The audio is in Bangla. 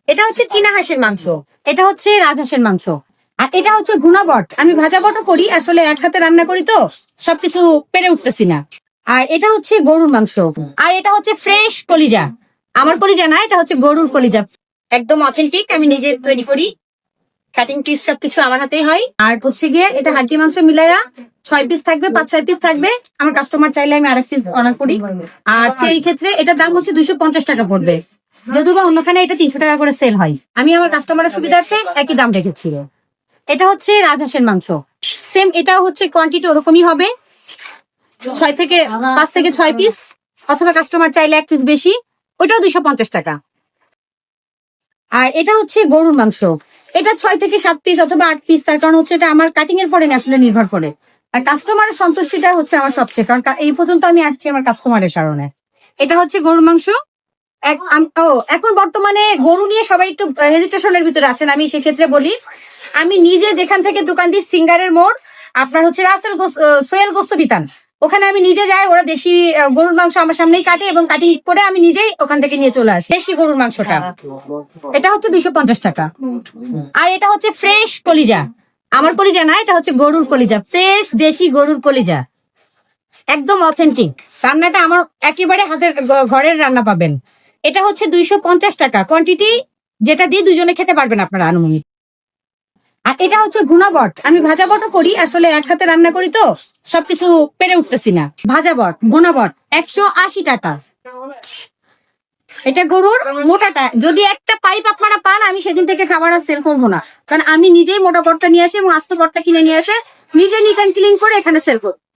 এটা হচ্ছে চীনা হাঁসের মাংস, এটা হচ্ছে রাজহাঁসের মাংস, আর এটা হচ্ছে ভুনা বট। আমি ভাজা বটও করি, আসলে এক হাতে রান্না করি তো সবকিছু পেরে উঠতেছি না। আর এটা হচ্ছে গরুর মাংস, আর এটা হচ্ছে ফ্রেশ কলিজা। আমার কলিজা না, এটা হচ্ছে গরুর কলিজা, একদম অথেন্টিক, আমি নিজে তৈরি করি। কাটিং পিস সবকিছু আমার হাতেই হয়। আর হচ্ছে গিয়ে এটা হাড্ডি মাংস মিলাইয়া 6 পিস থাকবে, 5-6 পিস থাকবে। আমার কাস্টমার চাইলে আমি আরেক পিস অর্ডার করি। আর সেই ক্ষেত্রে এটার দাম হচ্ছে 250 টাকা পড়বে, যদিও বা অন্যখানে এটা 300 টাকা করে সেল হয়। আমি আমার কাস্টমারের সুবিধার্থে একই দাম রেখেছি। এটা হচ্ছে রাজহাঁসের মাংস, সেম এটাও হচ্ছে কোয়ান্টিটি ওরকমই হবে, 5 থেকে 6 পিস, অথবা কাস্টমার চাইলে 1 পিস বেশি, ওইটাও 250 টাকা। আর এটা হচ্ছে গরুর মাংস, এটা 6 থেকে 7 পিস অথবা 8 পিস, তার কারণ হচ্ছে এটা আমার কাটিং এর পরে আসলে নির্ভর করে। আর কাস্টমারের সন্তুষ্টিটা হচ্ছে আমার সবচেয়ে, কারণ এই পর্যন্ত আমি আসছি আমার কাস্টমারের কারণে। এটা হচ্ছে গরুর মাংস। এখন বর্তমানে গরু নিয়ে সবাই একটু হেজিটেশনের ভিতরে আছেন, আমি সেক্ষেত্রে বলি, আমি নিজে যেখান থেকে দোকান দিই, সিঙ্গারের মোড়, আপনার হচ্ছে সোহেল গোস্ত বিতান, ওখানে আমি নিজে যাই। ওরা দেশি গরুর মাংস আমার সামনেই কাটে এবং কাটিং করে আমি নিজেই ওখান থেকে নিয়ে চলে আসি দেশি গরুর মাংসটা। এটা হচ্ছে 250 টাকা। আর এটা হচ্ছে ফ্রেশ কলিজা, আমার কলিজা না, এটা হচ্ছে গরুর কলিজা, ফ্রেশ দেশি গরুর কলিজা, একদম অথেন্টিক। রান্নাটা আমার একেবারে হাতের ঘরের রান্না পাবেন। এটা হচ্ছে 250 টাকা, কোয়ান্টিটি যেটা দিয়ে দুজনে খেতে পারবেন আপনারা আনুমানিক। আর এটা হচ্ছে ভুনা বট। আমি ভাজা বটও করি, আসলে এক হাতে রান্না করি তো সবকিছু পেরে উঠতেছি না। ভাজা বট, ভুনা বট 180 টাকা। এটা গরুর মোটাটা, যদি একটা পাইপ আপনারা পান, আমি সেদিন থেকে খাবার আর সেল করবো না, কারণ আমি নিজেই মোটা বটটা নিয়ে আসি এবং আস্ত বটটা কিনে নিয়ে আসে নিজে নিট অ্যান্ড ক্লিন করে এখানে সেল করবো।